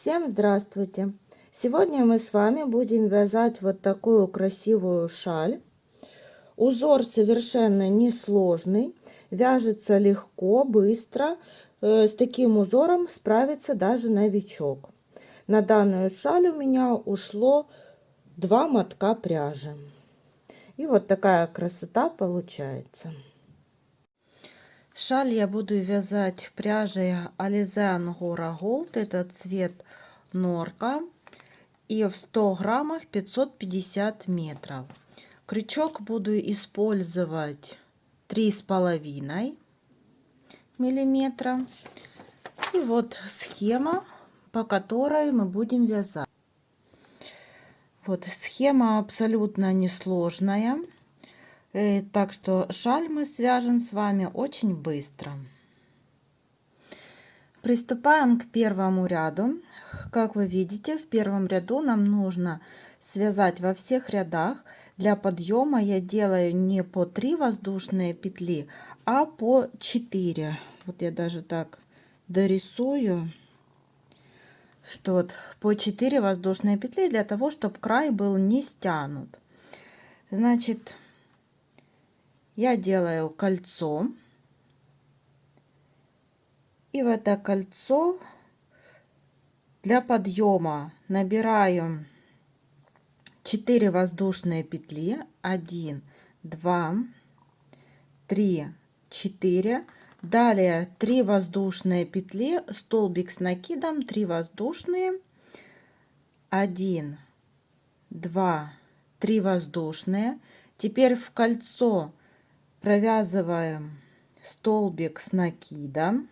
Всем здравствуйте! Сегодня мы с вами будем вязать вот такую красивую шаль. Узор совершенно несложный, вяжется легко, быстро. С таким узором справится даже новичок. На данную шаль у меня ушло 2 мотка пряжи. И вот такая красота получается. Шаль я буду вязать пряжей Alize Angora Gold. Это цвет норка. И в 100 граммах 550 метров. Крючок буду использовать 3,5 миллиметра. И вот схема, по которой мы будем вязать. Вот схема абсолютно несложная. Так что шаль мы свяжем с вами очень быстро. Приступаем к первому ряду. Как вы видите, в первом ряду нам нужно связать во всех рядах. Для подъема я делаю не по 3 воздушные петли, а по 4. Вот я даже так дорисую, что вот по 4 воздушные петли, для того, чтобы край был не стянут. Значит, я делаю кольцо, и в это кольцо для подъема набираю 4 воздушные петли. 1, 2, 3, 4. Далее 3 воздушные петли, столбик с накидом, 3 воздушные, 1, 2, 3 воздушные. Теперь в кольцо провязываем столбик с накидом.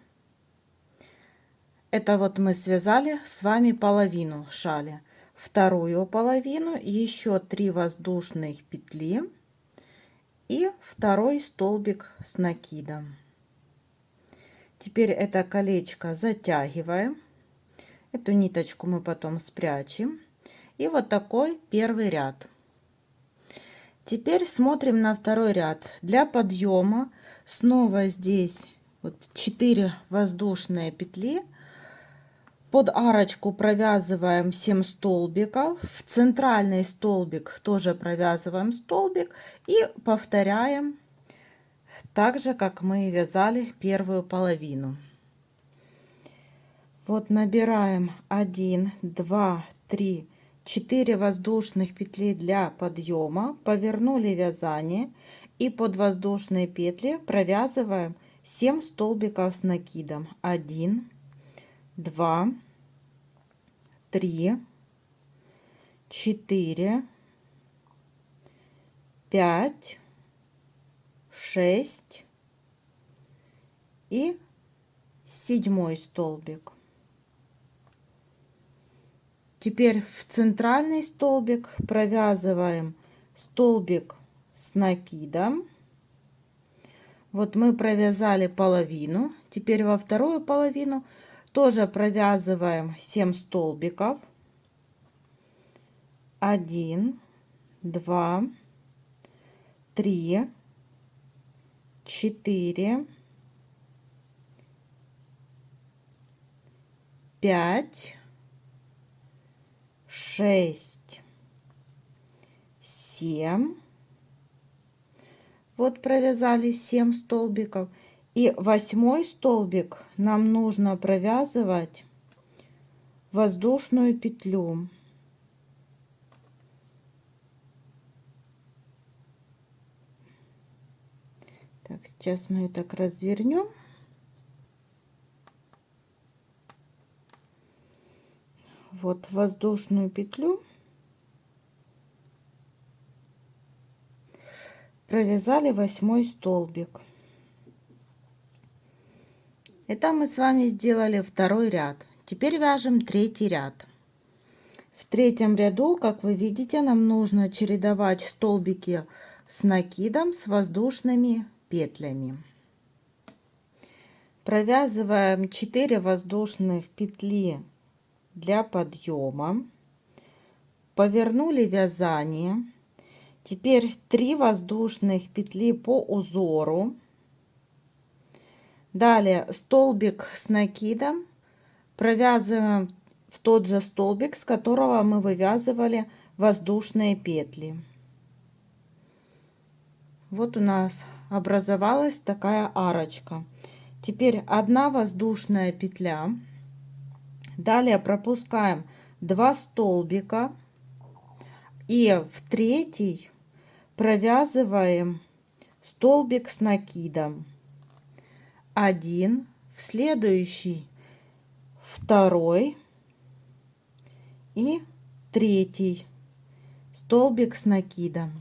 Это вот мы связали с вами половину шали. Вторую половину еще 3 воздушных петли и второй столбик с накидом. Теперь это колечко затягиваем. Эту ниточку мы потом спрячем. И вот такой первый ряд. Теперь смотрим на второй ряд. Для подъема снова здесь вот 4 воздушные петли. Под арочку провязываем 7 столбиков. В центральный столбик тоже провязываем столбик. И повторяем так же, как мы вязали первую половину. Вот набираем 1, 2, 3, 4 воздушных петли для подъема, повернули вязание и под воздушные петли провязываем 7 столбиков с накидом. 1, 2, 3, 4, 5, 6 и 7 столбик. Теперь в центральный столбик провязываем столбик с накидом. Вот мы провязали половину. Теперь во вторую половину тоже провязываем 7 столбиков. 1, 2, 3, 4, 5, 6, 7. Вот провязали 7 столбиков. И 8 столбик нам нужно провязывать воздушную петлю. Так, сейчас мы ее так развернем. Вот воздушную петлю провязали 8 столбик. Это мы с вами сделали второй ряд. Теперь вяжем третий ряд. В третьем ряду, как вы видите, нам нужно чередовать столбики с накидом с воздушными петлями. Провязываем 4 воздушных петли для подъема, повернули вязание. Теперь 3 воздушных петли по узору. Далее столбик с накидом провязываем в тот же столбик, с которого мы вывязывали воздушные петли. Вот у нас образовалась такая арочка. Теперь одна воздушная петля. Далее пропускаем 2 столбика и в третий провязываем столбик с накидом. 1, в следующий 2 и 3 столбик с накидом.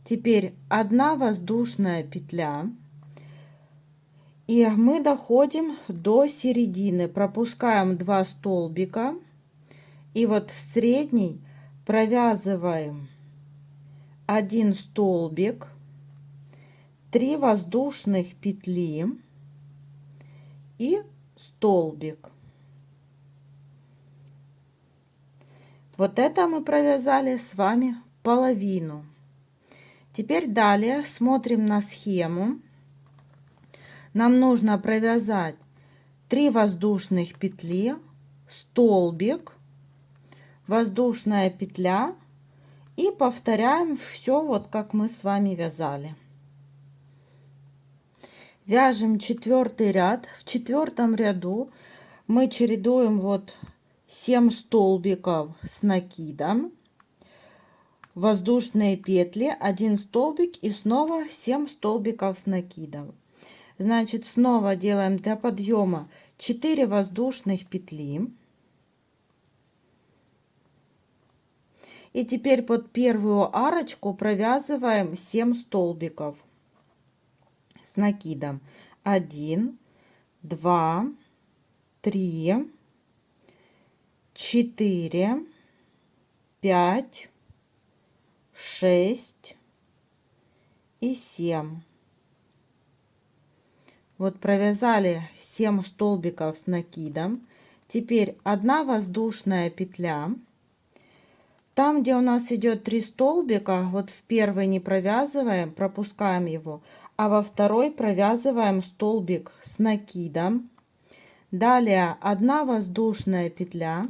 Теперь одна воздушная петля, и мы доходим до середины, пропускаем 2 столбика, и вот в средний провязываем 1 столбик, 3 воздушных петли и столбик. Вот это мы провязали с вами половину. Теперь далее смотрим на схему. Нам нужно провязать 3 воздушных петли, столбик, воздушная петля, и повторяем все вот как мы с вами вязали. Вяжем 4 ряд. В 4 ряду мы чередуем вот 7 столбиков с накидом, воздушные петли, 1 столбик и снова 7 столбиков с накидом. Значит, снова делаем для подъема 4 воздушных петли. И теперь под первую арочку провязываем 7 столбиков с накидом. 1, 2, 3, 4, 5, 6 и 7. Вот провязали 7 столбиков с накидом. Теперь одна воздушная петля. Там, где у нас идет 3 столбика, вот в первый не провязываем, пропускаем его, а во второй провязываем столбик с накидом. Далее одна воздушная петля,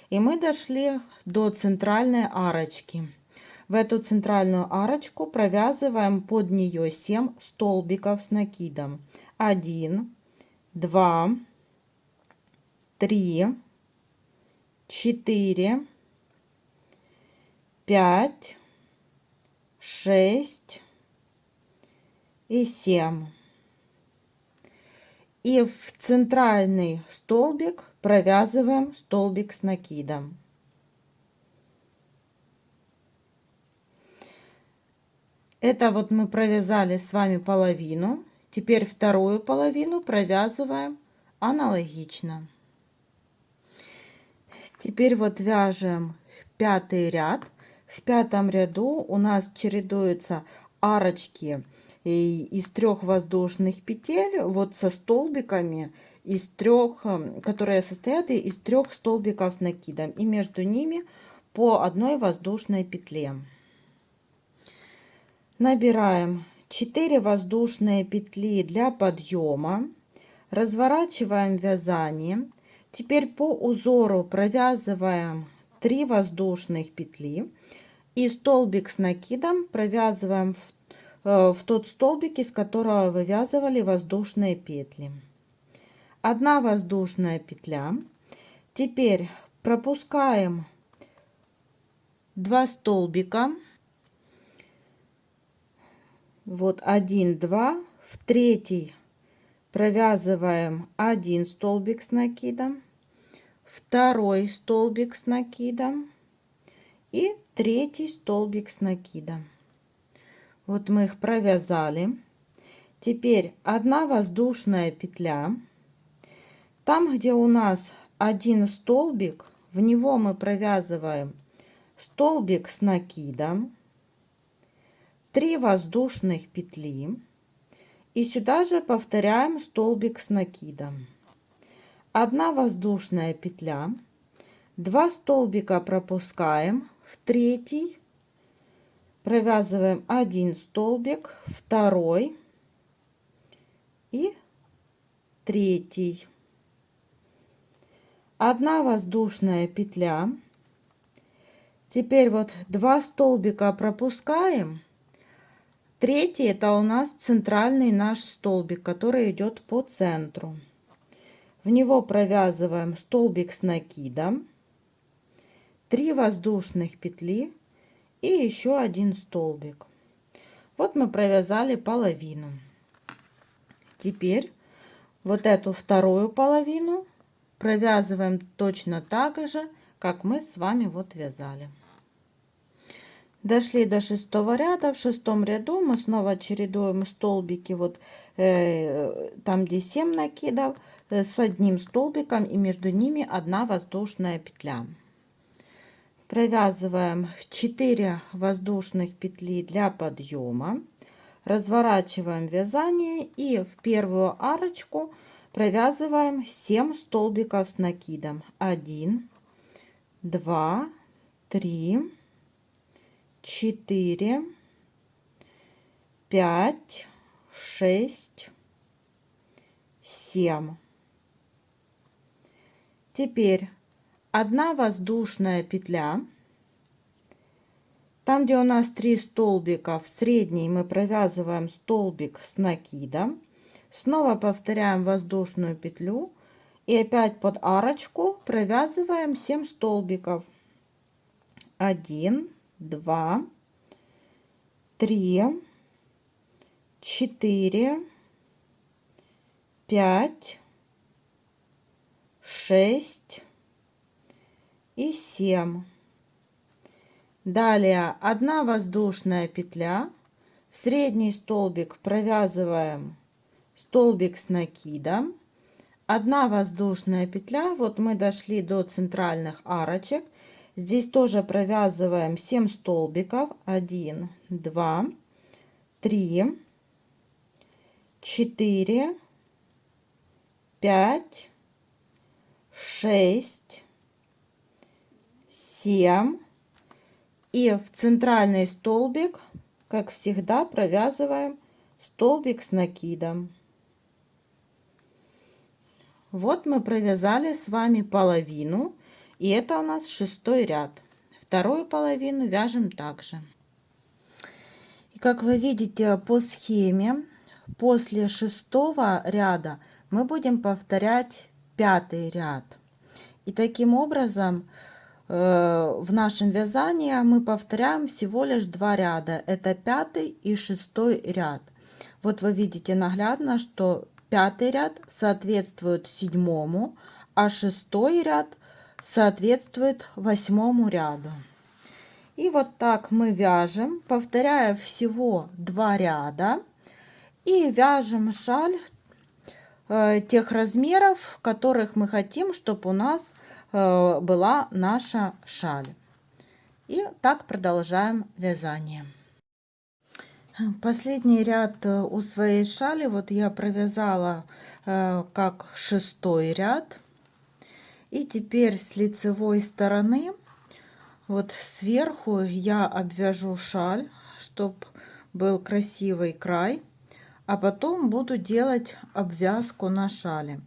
и мы дошли до центральной арочки. В эту центральную арочку провязываем под нее 7 столбиков с накидом. 1, 2, 3, 4, 5, 6 и 7. И в центральный столбик провязываем столбик с накидом. Это вот мы провязали с вами половину. Теперь вторую половину провязываем аналогично. Теперь вот вяжем 5 ряд. В 5 ряду у нас чередуются арочки из 3 воздушных петель, вот со столбиками из 3, которые состоят из 3 столбиков с накидом, и между ними по одной воздушной петле. Набираем 4 воздушные петли для подъема, разворачиваем вязание. Теперь по узору провязываем 3 воздушных петли и столбик с накидом провязываем в тот столбик, из которого вывязывали воздушные петли. Одна воздушная петля. Теперь пропускаем 2 столбика. Вот 1, 2. В третий провязываем 1 столбик с накидом, второй столбик с накидом и третий столбик с накидом. Вот мы их провязали. Теперь одна воздушная петля. Там, где у нас 1 столбик, в него мы провязываем столбик с накидом, 3 воздушных петли, и сюда же повторяем столбик с накидом. Одна воздушная петля, 2 столбика пропускаем, в третий провязываем 1 столбик, второй и третий. 1 воздушная петля. Теперь вот 2 столбика пропускаем. Третий это у нас центральный наш столбик, который идет по центру. В него провязываем столбик с накидом, 3 воздушных петли и еще 1 столбик. Вот мы провязали половину. Теперь вот эту вторую половину провязываем точно так же, как мы с вами вот вязали. Дошли до 6 ряда. В 6 ряду мы снова чередуем столбики, вот там где 7 накидов, с одним столбиком, и между ними 1 воздушная петля. Провязываем 4 воздушных петли для подъема, разворачиваем вязание и в первую арочку провязываем 7 столбиков с накидом. 1, 2, 3, 4, 5, 6, 7. Теперь 1 воздушная петля. Там, где у нас 3 столбика, в средний мы провязываем столбик с накидом. Снова повторяем воздушную петлю и опять под арочку провязываем 7 столбиков. 1, 2, 3, 4, 5, 6 и 7. Далее 1 воздушная петля, в средний столбик провязываем столбик с накидом, 1 воздушная петля. Вот мы дошли до центральных арочек. Здесь тоже провязываем 7 столбиков. 1, 2, 3, 4, 5, 6, 7. И в центральный столбик, как всегда, провязываем столбик с накидом. Вот мы провязали с вами половину, и это у нас 6 ряд. Вторую половину вяжем также. И как вы видите по схеме, после 6 ряда мы будем повторять 5 ряд. И таким образом в нашем вязании мы повторяем всего лишь 2 ряда. Это 5 и 6 ряд. Вот вы видите наглядно, что 5 ряд соответствует 7, а 6 ряд соответствует 8 ряду. И вот так мы вяжем, повторяя всего 2 ряда, и вяжем шаль тех размеров, которых мы хотим, чтобы у нас была наша шаль. И так продолжаем вязание. Последний ряд у своей шали вот я провязала как 6 ряд. И теперь с лицевой стороны вот сверху я обвяжу шаль, чтобы был красивый край, а потом буду делать обвязку на шали.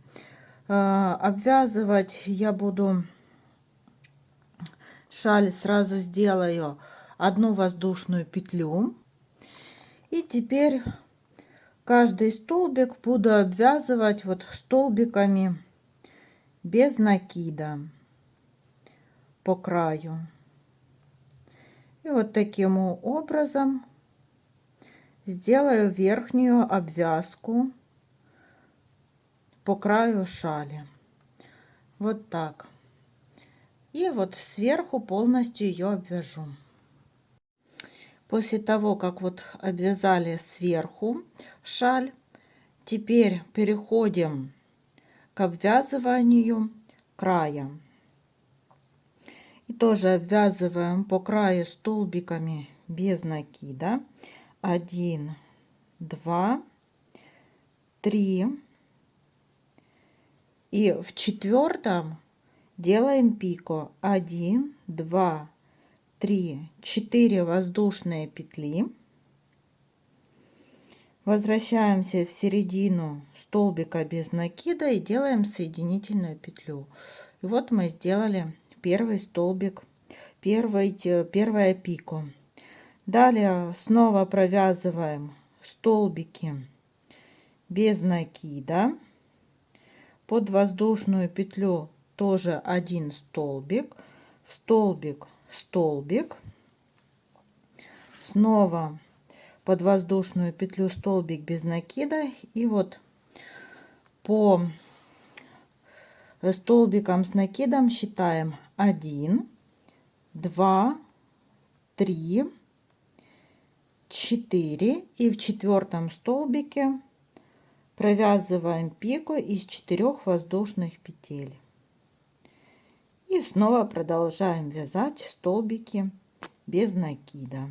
Обвязывать я буду шаль, сразу сделаю 1 воздушную петлю. И теперь каждый столбик буду обвязывать вот столбиками без накида по краю. И вот таким образом сделаю верхнюю обвязку по краю шали. Вот так. И вот сверху полностью ее обвяжу. После того, как вот обвязали сверху шаль, теперь переходим к обвязыванию края. И тоже обвязываем по краю столбиками без накида. 1, 2, 3. И в 4-м делаем пико. 1, 2, 3, 4 воздушные петли. Возвращаемся в середину столбика без накида и делаем соединительную петлю. И вот мы сделали первый столбик, первое пико. Далее снова провязываем столбики без накида. Под воздушную петлю тоже один столбик, в столбик, столбик. Снова под воздушную петлю столбик без накида. И вот по столбикам с накидом считаем 1, 2, 3, 4. И в четвертом столбике провязываем пику из 4 воздушных петель. И снова продолжаем вязать столбики без накида.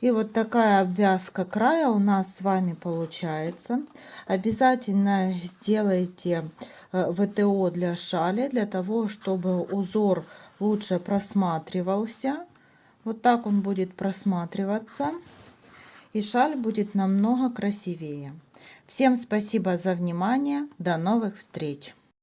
И вот такая обвязка края у нас с вами получается. Обязательно сделайте ВТО для шали, для того, чтобы узор лучше просматривался. Вот так он будет просматриваться. И шаль будет намного красивее. Всем спасибо за внимание. До новых встреч!